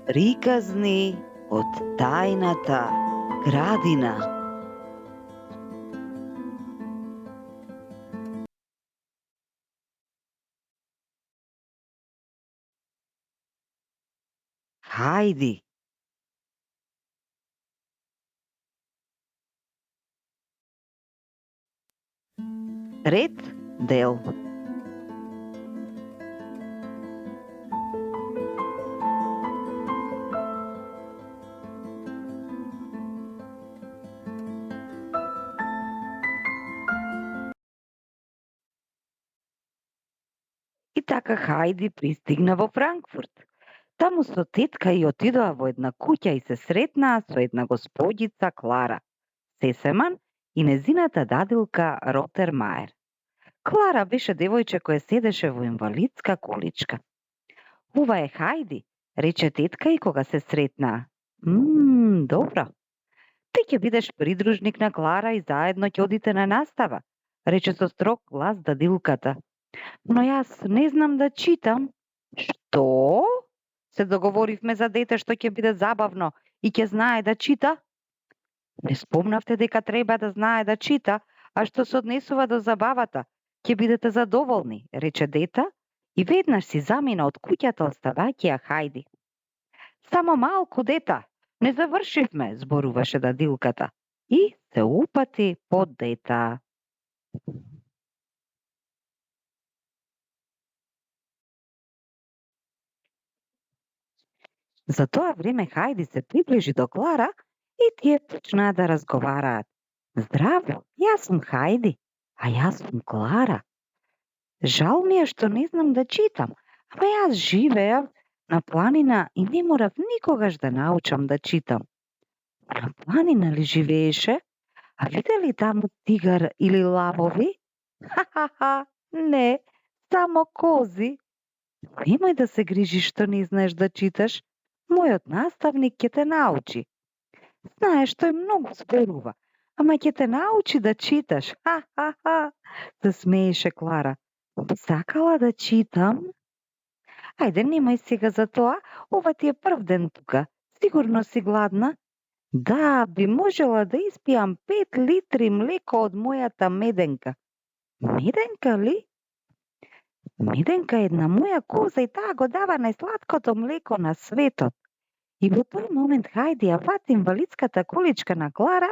Приказни од тајната градина. Хајди, трет дел. И така Хајди пристигна во Франкфурт. Таму со тетка и отидоа во една куќа и се сретнаа со една господица Клара Сесеман и незината дадилка Ротермаер. Клара беше девојче кое седеше во инвалидска количка. Ова е Хајди, рече тетка и кога се сретнаа. Добро. Ти ќе бидеш придружник на Клара и заедно ќе одите на настава, рече со строг глас дадилката. Но јас не знам да читам. Што? Се договоривме за дете што ќе биде забавно и ќе знае да чита? Не спомнавте дека треба да знае да чита, а што се однесува до забавата, ќе бидете задоволни, рече дета и веднаш си замина од куќата оставајќи ја Хајди. Само малку, дета, не завршивме, зборуваше дадилката и се упати под дета. За тоа време Хајди се приближи до Клара и тие почнаа да разговараат. Здраво, јас сум Хајди, а јас сум Клара. Жал ми е што не знам да читам, ама јас живеев на планина и не морав никогаш да научам да читам. На планина ли живееше? А видели таму тигар или лавови? Ха-ха-ха, не, само кози. Немој да се грижиш што не знаеш да читаш. Мојот наставник ќе те научи. Знаеш, тој многу зборува, ама ќе те научи да читаш. Ха-ха-ха, се смееше Клара. Би сакала да читам? Ајде, немај сега за тоа, ова ти е прв ден тука. Сигурно си гладна? Да, би можела да испијам 5 литри млеко од мојата меденка. Меденка ли? Меденка е една моја коза и таа го дава најсладкото млеко на светот. И во тој момент Хајди ја фати инвалидската количка на Клара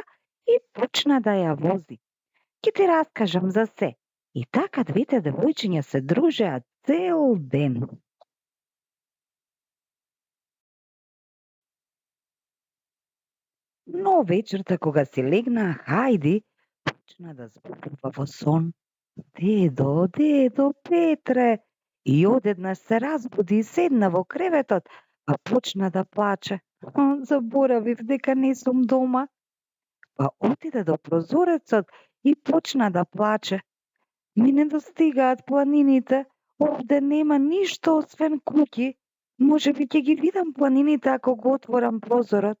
и почна да ја вози. Ќе ти раскажам за се. И така двете девојчиња се дружеа цел ден. Но вечерта кога си легнаа, Хајди почна да зборува во сон. Дедо, дедо, Петре! И одеднаш се разбуди и седна во креветот, а почна да плаче. Заборавив дека не сум дома. Па отиде до прозорецот и почна да плаче. Ми недостигаат планините, овде нема ништо освен куќи. Може би ќе ги видам планините ако го отворам прозорот.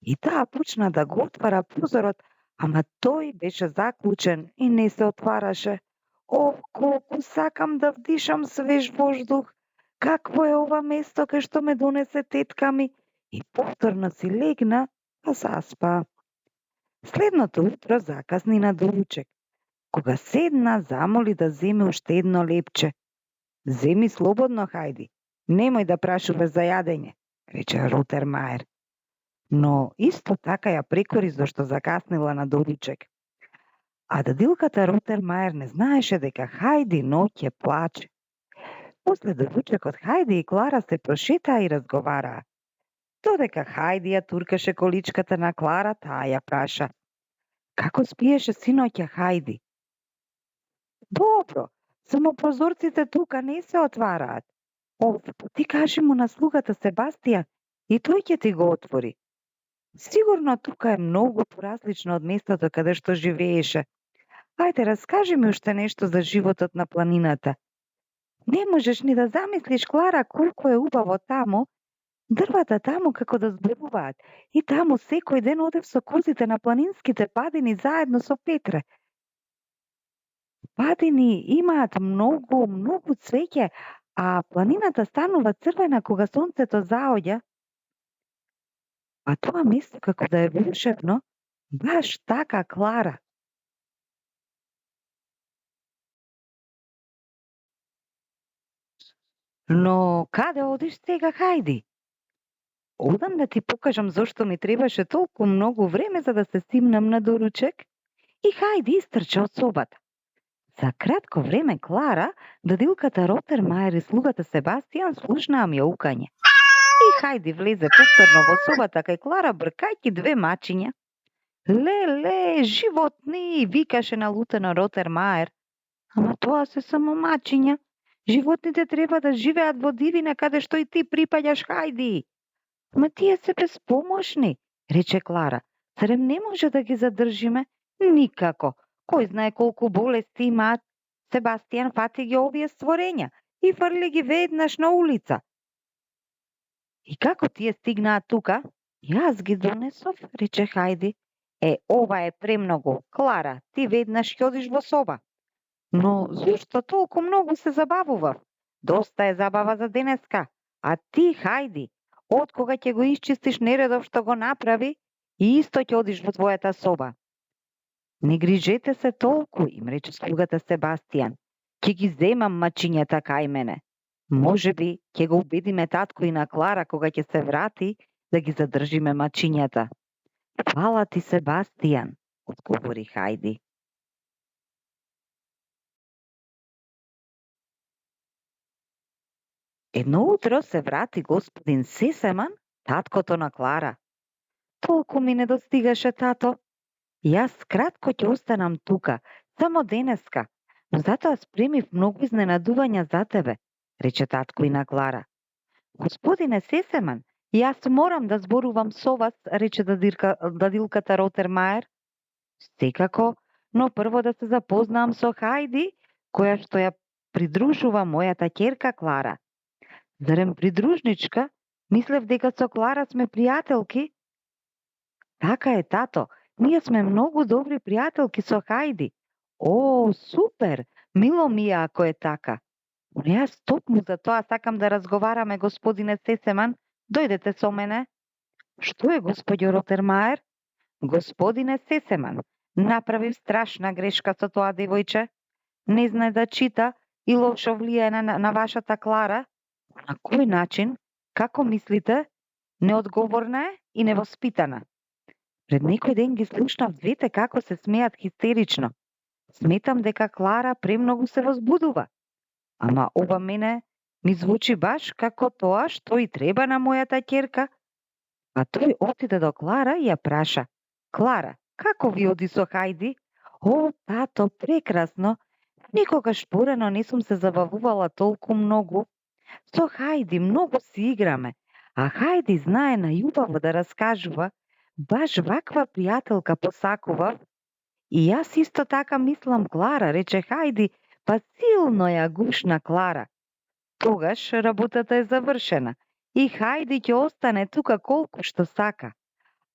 И таа почна да го отвара прозорот, ама тој беше заклучен и не се отвараше. Колку сакам да вдишам свеж воздух. Какво е ова место кај што ме донесе тетка ми? И повторно си легна, а заспа. Следното утро закасни на доручек. Кога седна, замоли да земе уште едно лепче. Земи слободно, Хајди. Немој да прашуваш за јадење, рече Ротермаер. Но исто така ја прекори зашто закаснила на доручек. А дадилката Ротермаер не знаеше дека Хајди ноќе плаче. После доручекот Хајди и Клара се прошетаа и разговараа. Додека Хајди ја туркаше количката на Клара, таа ја праша. Како спиеше синоќа, Хајди? Добро, само прозорците тука не се отвараат. Ти кажи му на слугата Себастијан и тој ќе ти го отвори. Сигурно тука е многу поразлично од местото каде што живееше. Ајде, раскажи ми уште нешто за животот на планината. Не можеш ни да замислиш, Клара, колку е убаво таму. Дрвата таму како да зборуваат. И таму секој ден одев со козите на планинските падини заедно со Петре. Падини имаат многу цвеќе, а планината станува црвена кога сонцето заоѓа. А тоа место како да е волшебно, баш така, Клара. Но каде одиш сега, Хајди? Одам да ти покажам зошто ми требаше толку многу време за да се стимнам на доручек и Хајди истрча од собата. За кратко време Клара, дадилката Ротермаер и слугата Себастијан слушнаа мјаукање. И Хајди влезе повторно во собата кај Клара бркајќи две мачиња. Леле, животни, викаше налутено Ротермаер. Ама тоа се само мачиња. Животните треба да живеат во дивина каде што и ти припаѓаш, Хајди. Ма тие се безпомошни, рече Клара. Зарем не може да ги задржиме? Никако. Кој знае колку болести имаат? Себастијан фати ги овие створења и фрли ги веднаш на улица. И како тие стигнаат тука? Јас ги донесов, рече Хајди. Ова е премногу. Клара, ти веднаш ќе одиш во соба. Но зошто толку многу се забавував? Доста е забава за денеска. А ти, Хајди, од кога ќе го исчистиш нередов што го направи и исто ќе одиш во твојата соба. Не грижете се толку, им рече слугата Себастијан. Ќе ги земам мачињата кај мене. Може би ќе го убедиме татко и на Клара кога ќе се врати да ги задржиме мачињата. Фала ти, Себастијан, одговори Хајди. Едно утро се врати господин Сесеман, таткото на Клара. Толку ми недостигаше, тато. Јас кратко ќе останам тука, само денеска, но затоа спремив многу изненадувања за тебе, рече татко и на Клара. Господине Сесеман, јас морам да зборувам со вас, рече дадилката Ротермаер. Секако, но прво да се запознаам со Хајди, која што ја придружува мојата ќерка Клара. Зарем придружничка? Мислев дека со Клара сме пријателки. Така е, тато. Ние сме многу добри пријателки со Хајди. О, супер! Мило ми е ако е така. Но јас токму за тоа сакам да разговараме, господине Сесеман. Дојдете со мене. Што е, господјо Ротермаер? Господине Сесеман, направив страшна грешка со тоа девојче. Не знае да чита и лошо влијае на вашата Клара. На кој начин? Како мислите? Неодговорна е и невоспитана. Пред некој ден ги слушнав двете како се смеат хистерично. Сметам дека Клара премногу се возбудува. Ама ова мене ми звучи баш како тоа што и треба на мојата ќерка. А тој отиде до Клара и ја праша. Клара, како ви оди со Хајди? О, тато, прекрасно. Никогаш порано не сум се забавувала толку многу. Со Хајди многу си играме, а Хајди знае најубаво да раскажува. Баш ваква пријателка посакував. И јас исто така мислам, Клара, рече Хајди, па силно ја гушна Клара. Тогаш работата е завршена и Хајди ќе остане тука колку што сака.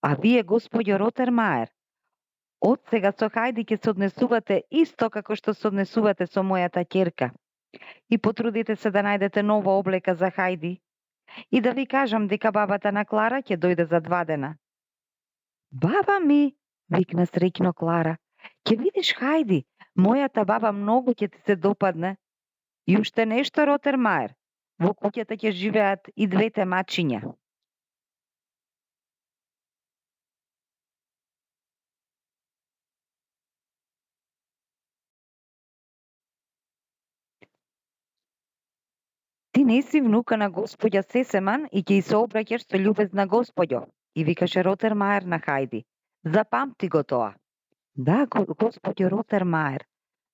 А вие, господјо Ротермаер, од сега со Хајди ќе се однесувате исто како што се однесувате со мојата ќерка. И потрудите се да најдете нова облека за Хајди. И да ви кажам дека бабата на Клара ќе дојде за 2 дена. Баба ми, викна среќно Клара, ќе видиш Хајди, мојата баба многу ќе ти се допадне. И уште нешто, Ротермаер, во куќата ќе живеат и двете мачиња. Ти не си внука на господја Сесеман и ќе и се обраќаш со љубезна господјо, и викаше Ротермаер на Хајди. Запамти го тоа. Да, господјо Ротермаер.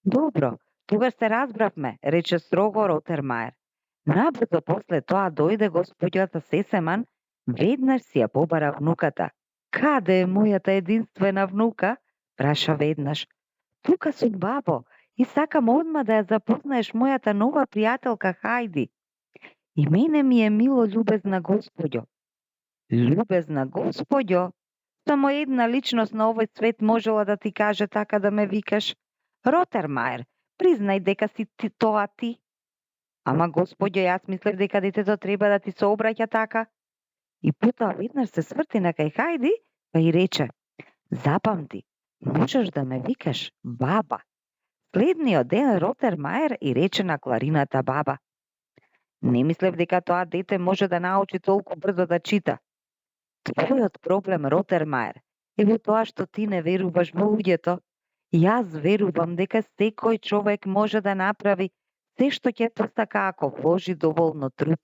Добро, тогаш се разбравме, рече строго Ротермаер. Набрзо после тоа дојде господјата Сесеман, веднаш си ја побара внуката. Каде е мојата единствена внука? Праша веднаш. Тука сум, бабо, и сакам одма да ја запознаеш мојата нова пријателка Хајди. И мене ми е мило, љубезна господјо. Љубезна господјо? Само една личност на овој свет можела да ти каже така да ме викаш. Ротермаер, признај дека си тоа ти. Ама господјо, јас мислев дека детето треба да ти се обраќа така. И потоа веднаш се сврти на кај Хајди, па и рече: Запамти, можеш да ме викаш баба. Следниот ден Ротер Мајер и рече на Кларината баба: Не мислев дека тоа дете може да научи толку брзо да чита. Твојот проблем, Ротер Мајер, е во тоа што ти не веруваш во луѓето. Јас верувам дека секој човек може да направи се што ќе постака ако вложи доволно труд.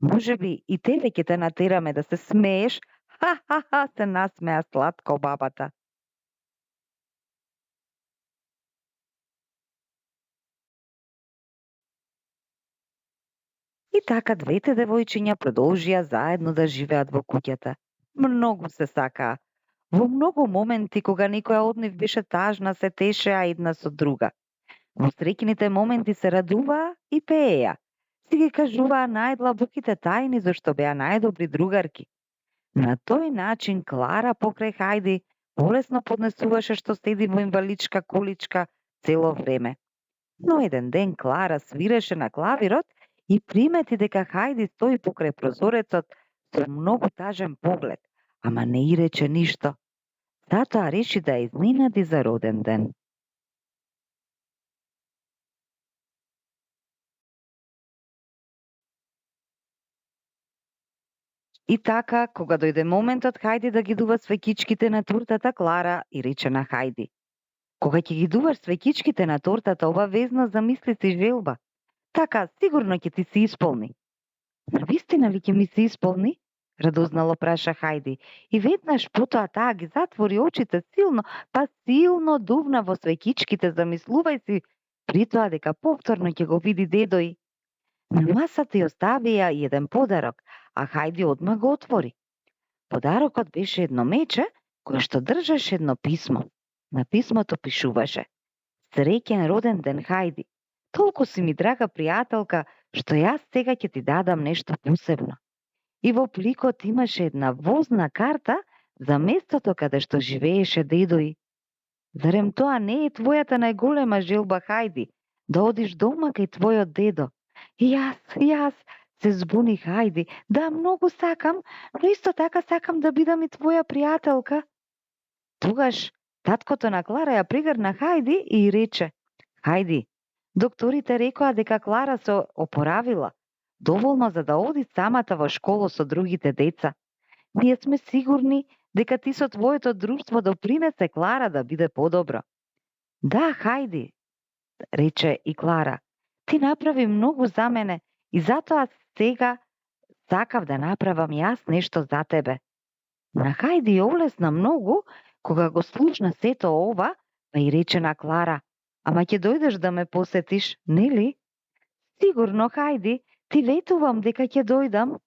Може би и тебе ќе те натераме да се смееш. Ха, се насмеа сладко бабата. И така двете девојчиња продолжија заедно да живеат во куќата. Многу се сакаа. Во многу моменти кога некоја од нив беше тажна, се тешеа една со друга. Во среќните моменти се радуваа и пееа. Си ги кажуваа најдлабоките тајни зашто беа најдобри другарки. На тој начин Клара покрај Хајди полесно поднесуваше што седи во инваличка количка цело време. Но еден ден Клара свиреше на клавирот и примети дека Хајди стои покрај прозорецот со многу тажен поглед, ама не и рече ништо. Затоа реши да ја изненади за роден ден. И така, кога дојде моментот Хајди да ги дува свеќичките на тортата, Клара и рече на Хајди: Кога ќе ги дуваш свеќичките на тортата, обавезно замисли си желба. Така, сигурно ќе ти се исполни. Навистина ли ќе ми се исполни? Радознало праша Хајди и веднаш потоа таа ги затвори очите силно, па силно дувна во свеќичките, замислувај си при тоа дека повторно ќе го види дедо и. На масата ја оставија и еден подарок, а Хајди одма го отвори. Подарокот беше едно мече кое што држеше едно писмо. На писмото пишуваше: Среќен роден ден, Хајди. Толку си ми драга пријателка, што јас сега ќе ти дадам нешто посебно. И во пликот имаше една возна карта за местото каде што живееше дедо и. Зарем тоа не е твојата најголема желба, Хајди, да одиш дома кај твојот дедо? Јас, се збуни Хајди, да, многу сакам, но исто така сакам да бидам и твоја пријателка. Тогаш таткото на Клара ја пригрна Хајди и рече: Хајди, докторите рекоа дека Клара се опоравила доволно за да оди самата во школа со другите деца. Ние сме сигурни дека ти со твоето друштво допринесе Клара да биде подобро. Да, Хајди, рече и Клара, ти направи многу за мене и затоа сега сакав да направам јас нешто за тебе. На Хајди ја олесна многу кога го слушна сето ова, па и рече на Клара: Ама ќе дојдеш да ме посетиш, нели? Сигурно, Хајди, ти ветувам дека ќе дојдам.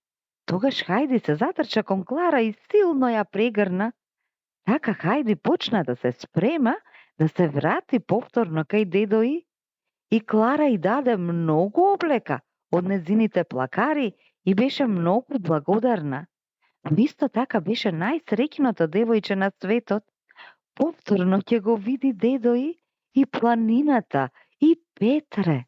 Тогаш Хајди се затрча кон Клара и силно ја прегрна. Така Хајди почна да се спрема да се врати повторно кај дедо и Клара и даде многу облека од незините плакари и беше многу благодарна. Но исто така беше најсреќното девојче на светот. Повторно ќе го види дедо и планината и Петре.